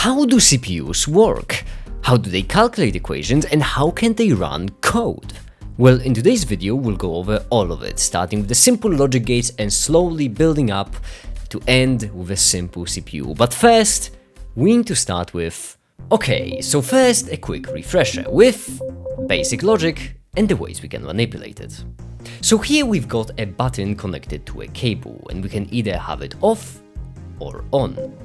how do CPUs work? How do they calculate equations and how can they run code? Well, in today's video we'll go over all of it, starting with the simple logic gates and slowly building up to end with a simple CPU. But first, we need to start with... Okay, so first a quick refresher with basic logic and the ways we can manipulate it. So here we've got a button connected to a cable and we can either have it off or on.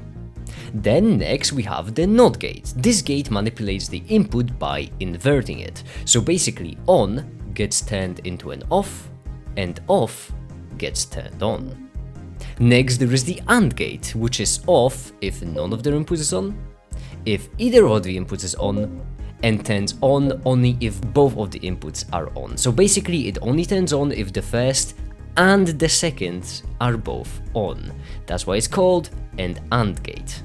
Then next we have the NOT gate. This gate manipulates the input by inverting it. So basically on gets turned into an off and off gets turned on. Next there is the AND gate, which is off if none of the inputs is on, if either of the inputs is on, and turns on only if both of the inputs are on. So basically it only turns on if the first and the second are both on. That's why it's called an AND gate.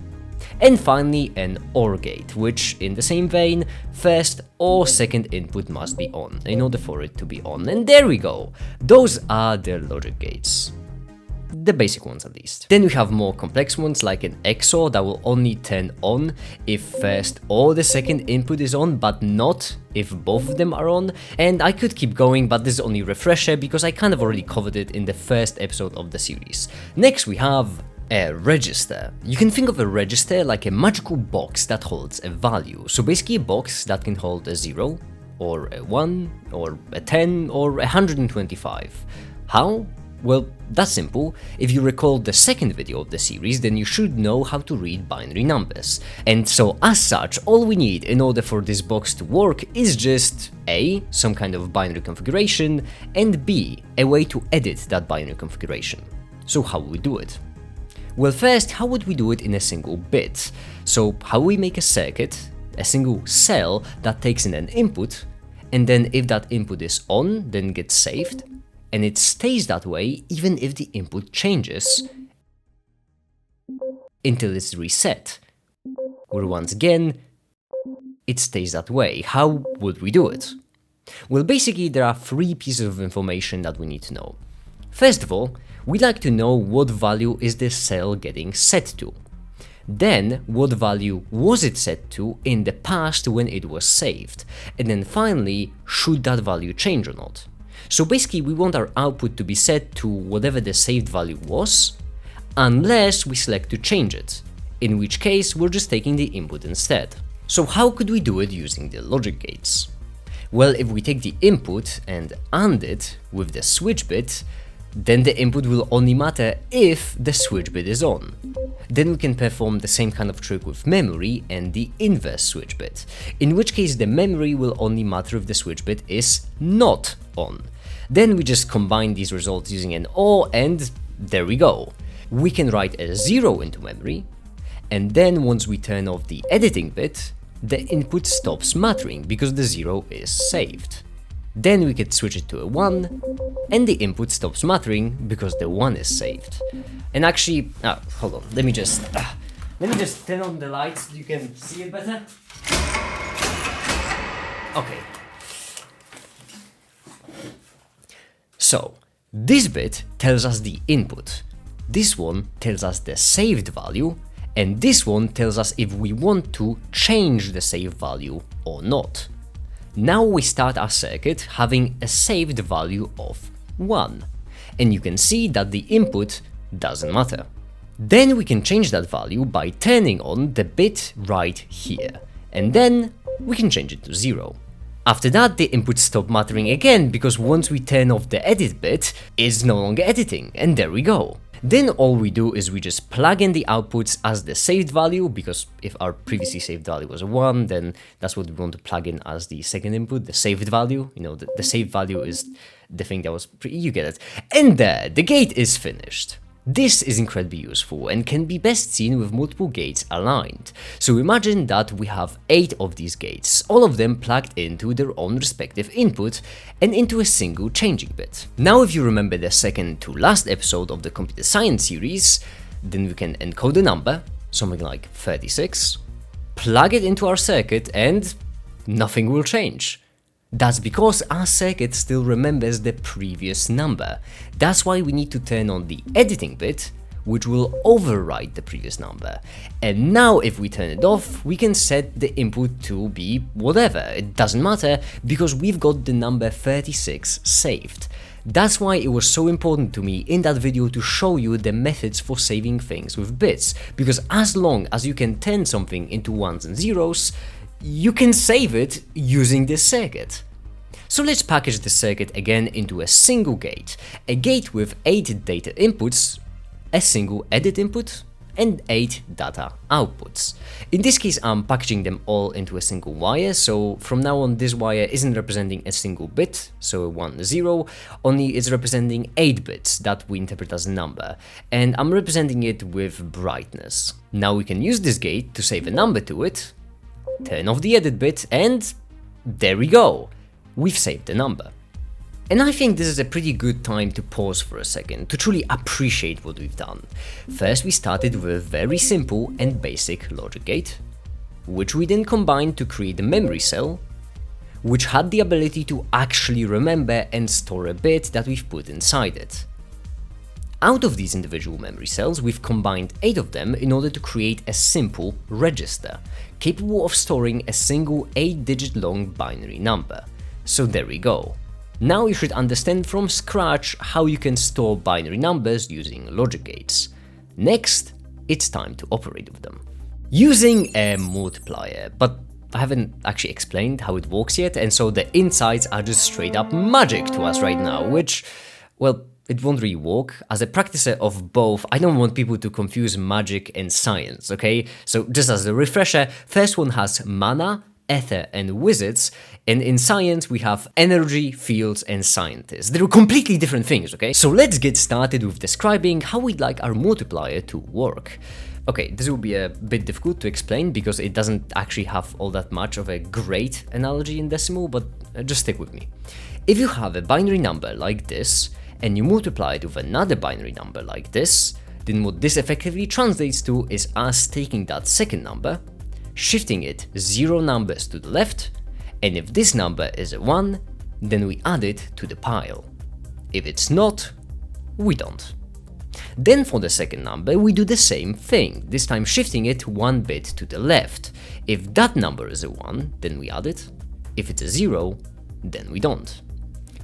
And finally an OR gate, which in the same vein, first or second input must be on in order for it to be on. And there we go. Those are the logic gates. The basic ones at least. Then we have more complex ones like an XOR that will only turn on if first or the second input is on, but not if both of them are on. And I could keep going, but this is only a refresher because I kind of already covered it in the first episode of the series. Next we have a register. You can think of a register like a magical box that holds a value. So basically a box that can hold a 0, or a 1, or a 10, or 125. How? Well, that's simple. If you recall the second video of the series, then you should know how to read binary numbers. And so as such, all we need in order for this box to work is just A, some kind of binary configuration, and B, a way to edit that binary configuration. So how would we do it? Well, first, how would we do it in a single bit? So how we make a circuit, a single cell that takes in an input, and then if that input is on, then gets saved, and it stays that way even if the input changes until it's reset, where once again, it stays that way. How would we do it? Well, basically there are three pieces of information that we need to know. First of all, we'd like to know what value is the cell getting set to. Then, what value was it set to in the past when it was saved. And then finally, should that value change or not. So basically we want our output to be set to whatever the saved value was, unless we select to change it, in which case we're just taking the input instead. So how could we do it using the logic gates? Well, if we take the input and AND it with the switch bit, then the input will only matter if the switch bit is on. Then we can perform the same kind of trick with memory and the inverse switch bit, in which case the memory will only matter if the switch bit is not on. Then we just combine these results using an OR and there we go. We can write a 0 into memory, and then once we turn off the editing bit, the input stops mattering because the 0 is saved. Then we could switch it to a 1, and the input stops mattering because the 1 is saved. And actually, hold on, let me just turn on the lights so you can see it better. Okay. So, this bit tells us the input, this one tells us the saved value, and this one tells us if we want to change the saved value or not. Now we start our circuit having a saved value of 1, and you can see that the input doesn't matter. Then we can change that value by turning on the bit right here, and then we can change it to 0. After that, the inputs stop mattering again because once we turn off the edit bit, it's no longer editing, and there we go. Then all we do is we just plug in the outputs as the saved value, because if our previously saved value was a 1, then that's what we want to plug in as the second input, the saved value. You know, the saved value is the thing that was you get it. And there, the gate is finished. This is incredibly useful and can be best seen with multiple gates aligned. So imagine that we have 8 of these gates, all of them plugged into their own respective input and into a single changing bit. Now if you remember the second to last episode of the computer science series, then we can encode a number, something like 36, plug it into our circuit and nothing will change. That's because our circuit still remembers the previous number. That's why we need to turn on the editing bit, which will overwrite the previous number. And now if we turn it off, we can set the input to be whatever, it doesn't matter, because we've got the number 36 saved. That's why it was so important to me in that video to show you the methods for saving things with bits, because as long as you can turn something into ones and zeros, you can save it using this circuit. So let's package the circuit again into a single gate, a gate with 8 data inputs, a single edit input, and 8 data outputs. In this case, I'm packaging them all into a single wire, so from now on this wire isn't representing a single bit, so 1, 0, only it's representing 8 bits that we interpret as a number, and I'm representing it with brightness. Now we can use this gate to save a number to it, turn off the edit bit, and there we go, we've saved the number. And I think this is a pretty good time to pause for a second, to truly appreciate what we've done. First we started with a very simple and basic logic gate, which we then combined to create a memory cell, which had the ability to actually remember and store a bit that we've put inside it. Out of these individual memory cells, we've combined 8 of them in order to create a simple register, capable of storing a single 8-digit long binary number. So there we go. Now you should understand from scratch how you can store binary numbers using logic gates. Next, it's time to operate with them. Using a multiplier, but I haven't actually explained how it works yet, and so the insights are just straight up magic to us right now, which, well, it won't really work. As a practicer of both, I don't want people to confuse magic and science, okay? So just as a refresher, first one has mana, ether and wizards, and in science we have energy, fields and scientists. They're completely different things, okay? So let's get started with describing how we'd like our multiplier to work. Okay, this will be a bit difficult to explain because it doesn't actually have all that much of a great analogy in decimal, but just stick with me. If you have a binary number like this and you multiply it with another binary number like this, then what this effectively translates to is us taking that second number, shifting it 0 numbers to the left, and if this number is a 1, then we add it to the pile. If it's not, we don't. Then for the second number we do the same thing, this time shifting it 1 bit to the left. If that number is a 1, then we add it. If it's a 0, then we don't.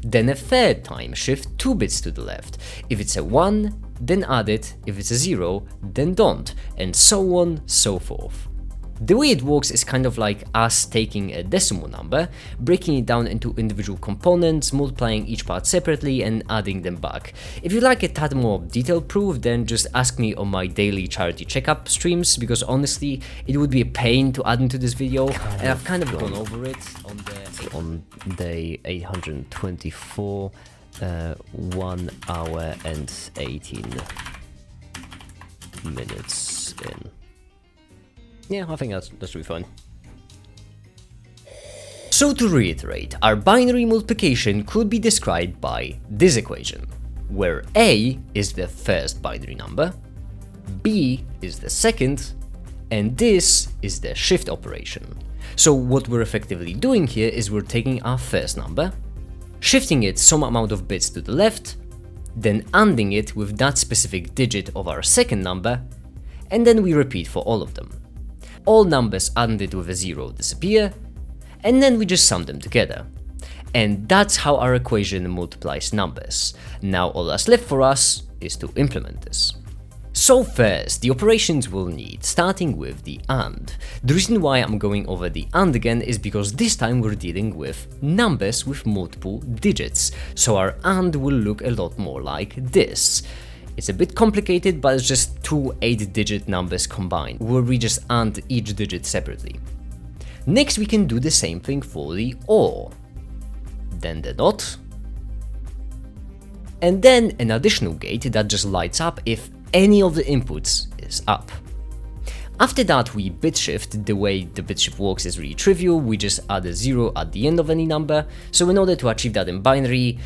Then a third time shift 2 bits to the left. If it's a 1, then add it. If it's a 0, then don't, and so on, so forth. The way it works is kind of like us taking a decimal number, breaking it down into individual components, multiplying each part separately and adding them back. If you'd like a tad more detailed proof, then just ask me on my daily charity checkup streams, because honestly, it would be a pain to add into this video, and I've kind of gone over it on day 824, 1 hour and 18 minutes in. Yeah, I think that's really fun. So to reiterate, our binary multiplication could be described by this equation, where A is the first binary number, B is the second, and this is the shift operation. So what we're effectively doing here is we're taking our first number, shifting it some amount of bits to the left, then ANDing it with that specific digit of our second number, and then we repeat for all of them. All numbers ANDed with a 0 disappear, and then we just sum them together. And that's how our equation multiplies numbers. Now all that's left for us is to implement this. So first, the operations we'll need, starting with the AND. The reason why I'm going over the AND again is because this time we're dealing with numbers with multiple digits, so our AND will look a lot more like this. It's a bit complicated, but it's just 2 8-digit numbers combined, where we just AND each digit separately. Next we can do the same thing for the OR. Then the DOT. And then an additional gate that just lights up if any of the inputs is up. After that we bit shift. The way the bit shift works is really trivial, we just add a 0 at the end of any number, so in order to achieve that in binary,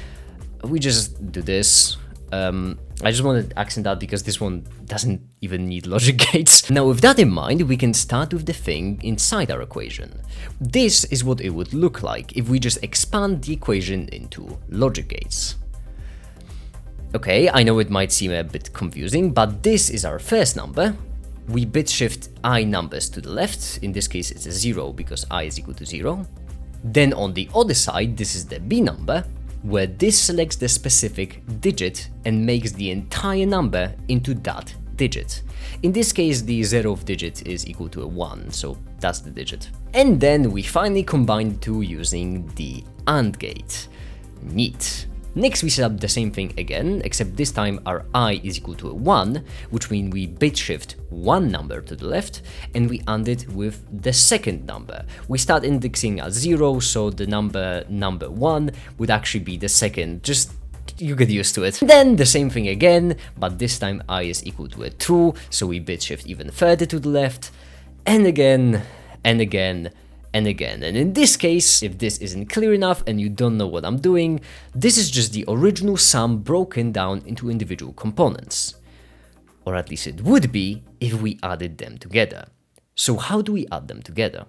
we just do this. I just wanted to accent that because this one doesn't even need logic gates. Now with that in mind, we can start with the thing inside our equation. This is what it would look like if we just expand the equation into logic gates. Okay, I know it might seem a bit confusing, but this is our first number. We bit shift I numbers to the left, in this case it's a 0 because I is equal to 0. Then on the other side, this is the B number, where this selects the specific digit and makes the entire number into that digit. In this case, the 0th digit is equal to a 1, so that's the digit. And then we finally combine the two using the AND gate. Neat. Next we set up the same thing again, except this time our I is equal to a 1, which means we bit shift one number to the left and we AND it with the second number. We start indexing at 0, so the number 1 would actually be the second, just you get used to it. Then the same thing again, but this time I is equal to a 2, so we bit shift even further to the left, and again, and again, and again. And in this case, if this isn't clear enough and you don't know what I'm doing, this is just the original sum broken down into individual components. Or at least it would be if we added them together. So how do we add them together?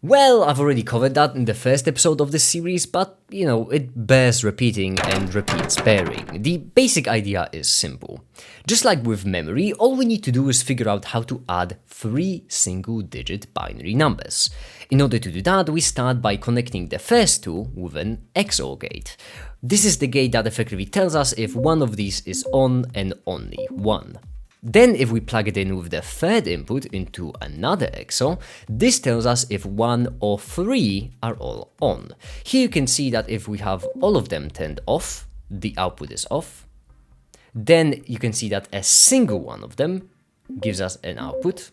Well, I've already covered that in the first episode of this series, but you know, it bears repeating and repeats bearing. The basic idea is simple. Just like with memory, all we need to do is figure out how to add 3 single-digit binary numbers. In order to do that, we start by connecting the first two with an XOR gate. This is the gate that effectively tells us if one of these is on and only one. Then if we plug it in with the third input into another XOR, this tells us if 1 or 3 are all on. Here you can see that if we have all of them turned off, the output is off. Then you can see that a single one of them gives us an output.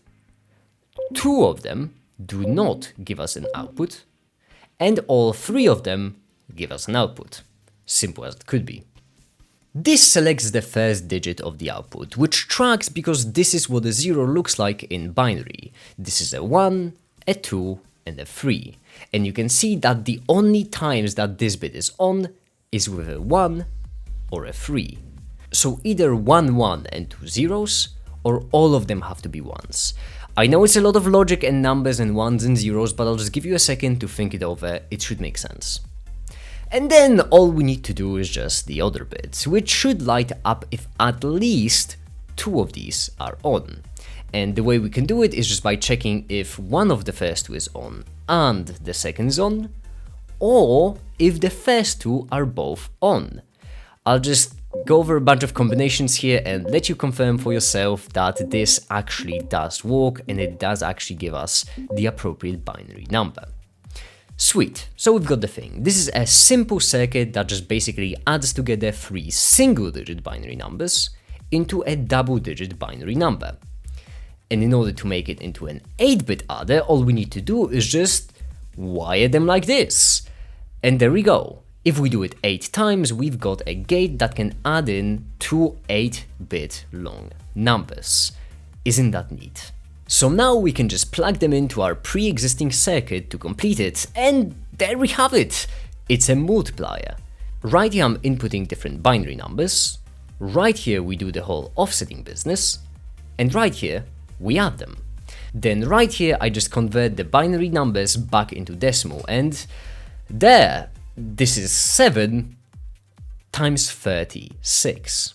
2 of them do not give us an output. And all 3 of them give us an output. Simple as it could be. This selects the first digit of the output, which tracks because this is what a 0 looks like in binary. This is a 1, a 2, and a 3. And you can see that the only times that this bit is on is with a 1 or a 3. So either 1, 1 and 2 zeros, or all of them have to be 1s. I know it's a lot of logic and numbers and 1s and zeros, but I'll just give you a second to think it over, it should make sense. And then all we need to do is just the other bits, which should light up if at least 2 of these are on. And the way we can do it is just by checking if one of the first 2 is on and the second is on, or if the first 2 are both on. I'll just go over a bunch of combinations here and let you confirm for yourself that this actually does work and it does actually give us the appropriate binary number. Sweet, so we've got the thing. This is a simple circuit that just basically adds together 3 single-digit binary numbers into a double-digit binary number. And in order to make it into an 8-bit adder, all we need to do is just wire them like this. And there we go. If we do it 8 times, we've got a gate that can add in 2 8-bit long numbers. Isn't that neat? So now we can just plug them into our pre-existing circuit to complete it, and there we have it! It's a multiplier. Right here I'm inputting different binary numbers, right here we do the whole offsetting business, and right here we add them. Then right here I just convert the binary numbers back into decimal, and there! This is 7 times 36.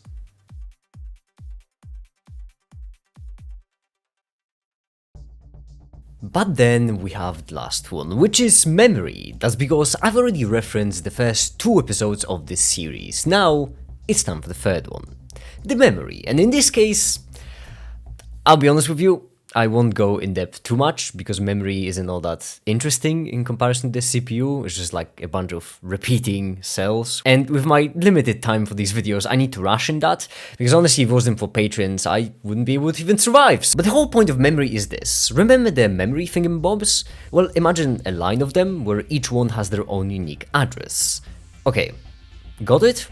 But then we have the last one, which is memory. That's because I've already referenced the first 2 episodes of this series. Now, it's time for the third one. The memory, and in this case, I'll be honest with you, I won't go in depth too much because memory isn't all that interesting in comparison to the CPU. It's just like a bunch of repeating cells. And with my limited time for these videos, I need to ration that because honestly, if it wasn't for patrons, I wouldn't be able to even survive. But the whole point of memory is this. Remember the memory thingamabobs? Well, imagine a line of them where each one has their own unique address. Okay, got it?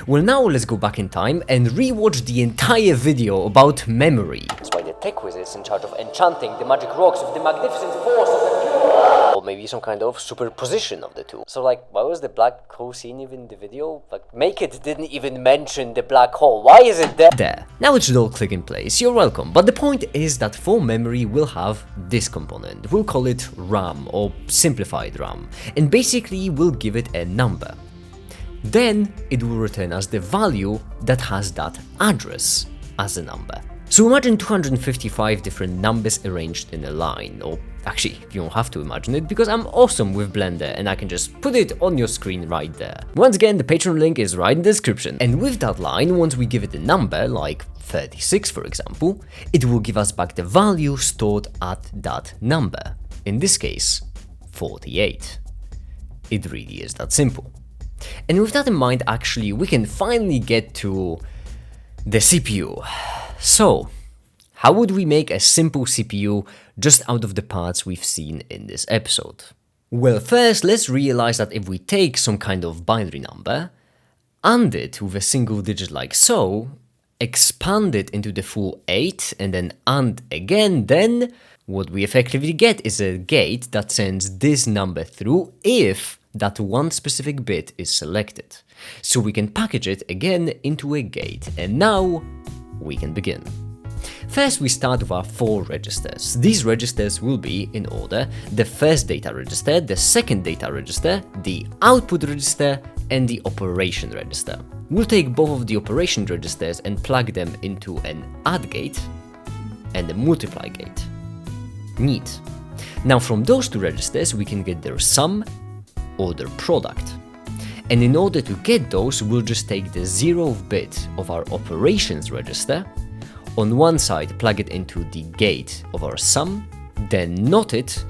Well, now let's go back in time and rewatch the entire video about memory. That's why the tech wizards in charge of enchanting the magic rocks with the magnificent force of the pure. Or maybe some kind of superposition of the two. So like, why was the black hole scene even in the video? Like, Make It didn't even mention the black hole. Why is it there? There. Now it should all click in place. You're welcome. But the point is that for memory, we'll have this component. We'll call it RAM or simplified RAM. And basically, we'll give it a number. then it will return us the value that has that address as a number. So imagine 255 different numbers arranged in a line, or actually, you don't have to imagine it because I'm awesome with Blender and I can just put it on your screen right there. Once again, the Patreon link is right in the description. And with that line, once we give it a number, like 36 for example, it will give us back the value stored at that number. In this case, 48. It really is that simple. And with that in mind, actually, we can finally get to the CPU. So, how would we make a simple CPU just out of the parts we've seen in this episode? Well, first, let's realize that if we take some kind of binary number, AND it with a single digit like so, expand it into the full 8, and then AND again, then what we effectively get is a gate that sends this number through if that one specific bit is selected. So we can package it again into a gate, and now we can begin. First, we start with our 4 registers. These registers will be, in order, the first data register, the second data register, the output register, and the operation register. We'll take both of the operation registers and plug them into an AND gate and a multiply gate. Neat. Now from those 2 registers we can get their sum or their product. And in order to get those, we'll just take the 0th bit of our operations register, on one side plug it into the gate of our sum, then NOT it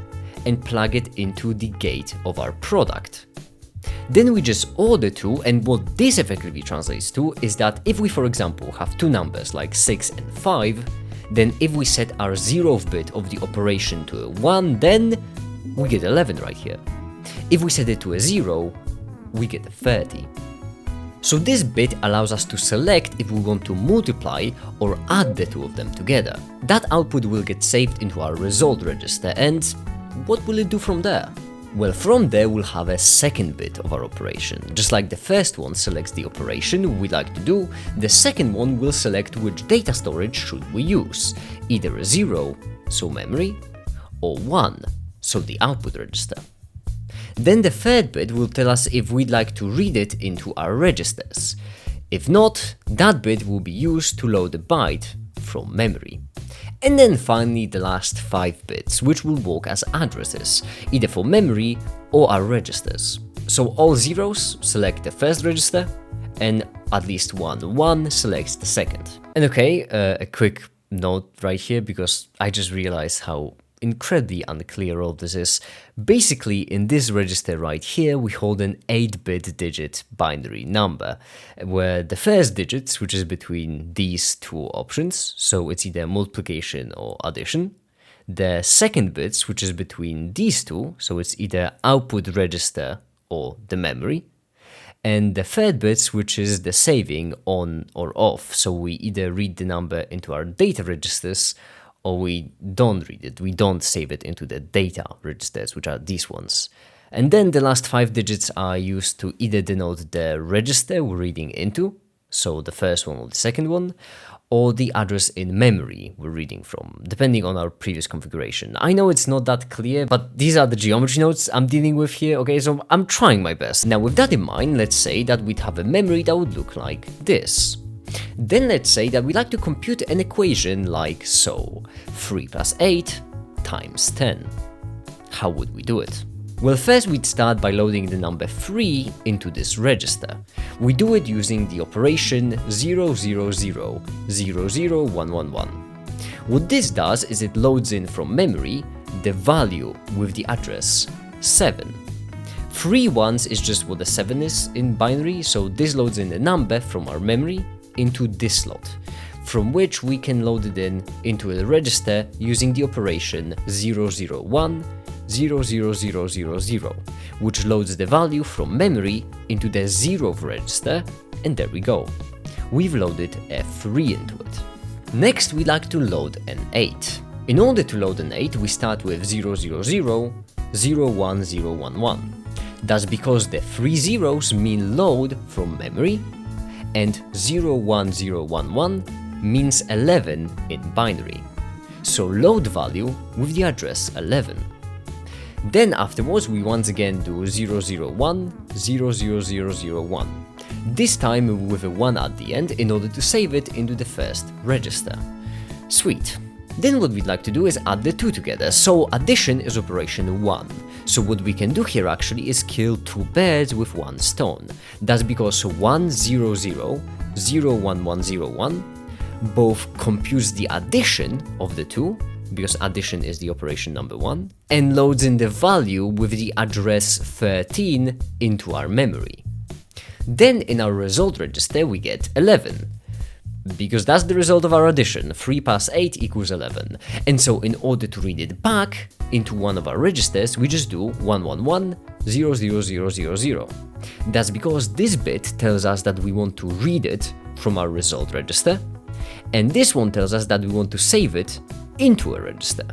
and plug it into the gate of our product. Then we just OR the 2, and what this effectively translates to is that if we, for example, have 2 numbers like 6 and 5, then if we set our 0th bit of the operation to a 1, then we get 11 right here. If we set it to a 0, we get a 30. So this bit allows us to select if we want to multiply or add the 2 of them together. That output will get saved into our result register, and what will it do from there? Well, from there we'll have a second bit of our operation. Just like the first one selects the operation we like to do, the second one will select which data storage should we use. Either a 0, so memory, or 1, so the output register. Then the third bit will tell us if we'd like to read it into our registers. If not, that bit will be used to load a byte from memory. And then finally the last 5 bits, which will work as addresses, either for memory or our registers. So all zeros select the first register, and at least one selects the second. And okay, a quick note right here, because I just realized how incredibly unclear all this is. Basically, in this register right here, we hold an 8-bit digit binary number, where the first digits, which is between these 2 options, so it's either multiplication or addition, the second bits, which is between these 2, so it's either output register or the memory, and the third bits, which is the saving on or off, so we either read the number into our data registers or we don't read it, we don't save it into the data registers, which are these ones. And then the last 5 digits are used to either denote the register we're reading into, so the first one or the second one, or the address in memory we're reading from, depending on our previous configuration. I know it's not that clear, but these are the geometry nodes I'm dealing with here, okay, so I'm trying my best. Now with that in mind, let's say that we'd have a memory that would look like this. Then let's say that we like to compute an equation like so, 3 plus 8 times 10. How would we do it? Well, first we'd start by loading the number 3 into this register. We do it using the operation 000 00111. What this does is it loads in from memory the value with the address 7. 3 ones is just what the 7 is in binary, so this loads in the number from our memory into this slot, from which we can load it in into a register using the operation 001 00000, which loads the value from memory into the 0th register, and there we go. We've loaded a 3 into it. Next, we like to load an 8. In order to load an 8, we start with 000 01011. That's because the 3 zeros mean load from memory, and 01011 means 11 in binary. So load value with the address 11. Then afterwards we once again do 001, 00001. This time with a 1 at the end in order to save it into the first register. Sweet. Then what we'd like to do is add the two together, so addition is operation 1. So what we can do here actually is kill two birds with one stone. That's because 100, 01101 both computes the addition of the two, because addition is the operation number 1, and loads in the value with the address 13 into our memory. Then in our result register we get 11. Because that's the result of our addition, 3 plus 8 equals 11. And so in order to read it back into one of our registers, we just do 111 00000. That's because this bit tells us that we want to read it from our result register, and this one tells us that we want to save it into a register.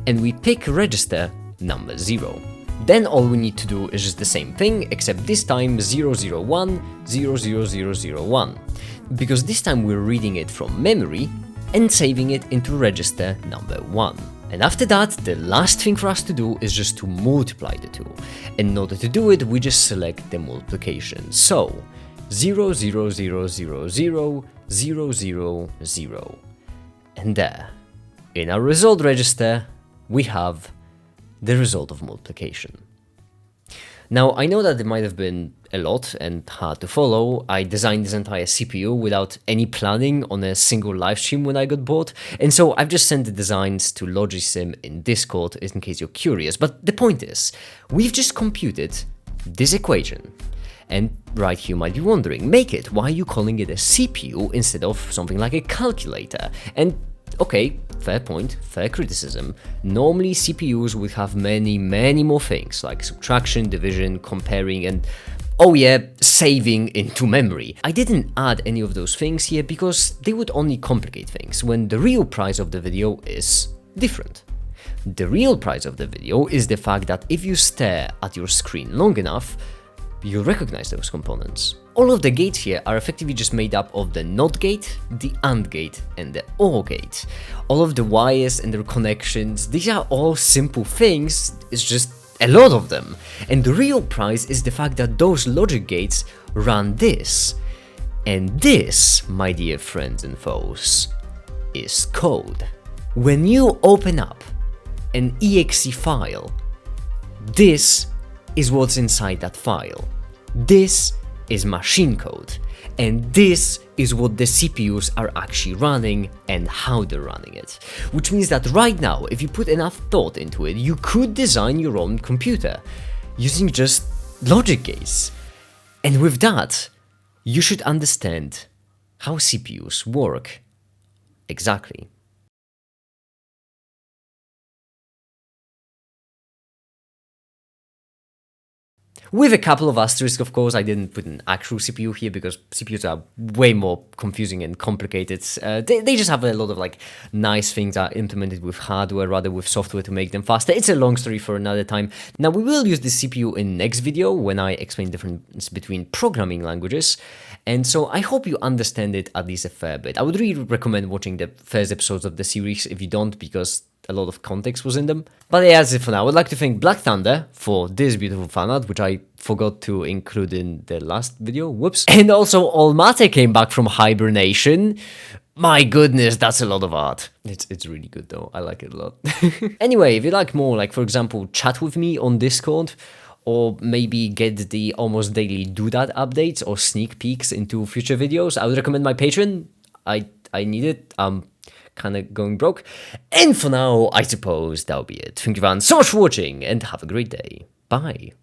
And we pick register number 0. Then all we need to do is just the same thing, except this time 001 00001. Because this time we're reading it from memory and saving it into register number 1. And after that, the last thing for us to do is just to multiply the two. And in order to do it, we just select the multiplication. So 0000000. And there, in our result register, we have the result of multiplication. Now, I know that it might have been a lot and hard to follow. I designed this entire CPU without any planning on a single livestream when I got bored, and so I've just sent the designs to Logisim in Discord in case you're curious. But the point is, we've just computed this equation. And right here you might be wondering, make it, why are you calling it a CPU instead of something like a calculator? And okay, fair point, fair criticism. Normally CPUs would have many more things like subtraction, division, comparing, and oh yeah, saving into memory. I didn't add any of those things here because they would only complicate things when the real price of the video is different. The real price of the video is the fact that if you stare at your screen long enough, you'll recognize those components. All of the gates here are effectively just made up of the NOT gate, the AND gate, and the OR gate. All of the wires and their connections, these are all simple things, it's just a lot of them. And the real prize is the fact that those logic gates run this. And this, my dear friends and foes, is code. When you open up an exe file, this is what's inside that file. This is machine code, and this is what the CPUs are actually running and how they're running it. Which means that right now, if you put enough thought into it, you could design your own computer using just logic gates. And with that, you should understand how CPUs work exactly. With a couple of asterisks, of course. I didn't put an actual CPU here because CPUs are way more confusing and complicated. They just have a lot of like nice things that are implemented with hardware rather with software to make them faster. It's a long story for another time. Now we will use this CPU in next video when I explain the difference between programming languages. And so I hope you understand it at least a fair bit. I would really recommend watching the first episodes of the series if you don't, because a lot of context was in them. But yeah, that's it for now. I would like to thank Black Thunder for this beautiful fan art, which I forgot to include in the last video, whoops. And also Almaty came back from hibernation. My goodness, that's a lot of art. It's really good though, I like it a lot. Anyway, if you like more, like for example, chat with me on Discord, or maybe get the almost daily doodad updates or sneak peeks into future videos, I would recommend my Patreon. I need it. Kind of going broke. And for now, I suppose that'll be it. Thank you so much for watching and have a great day. Bye.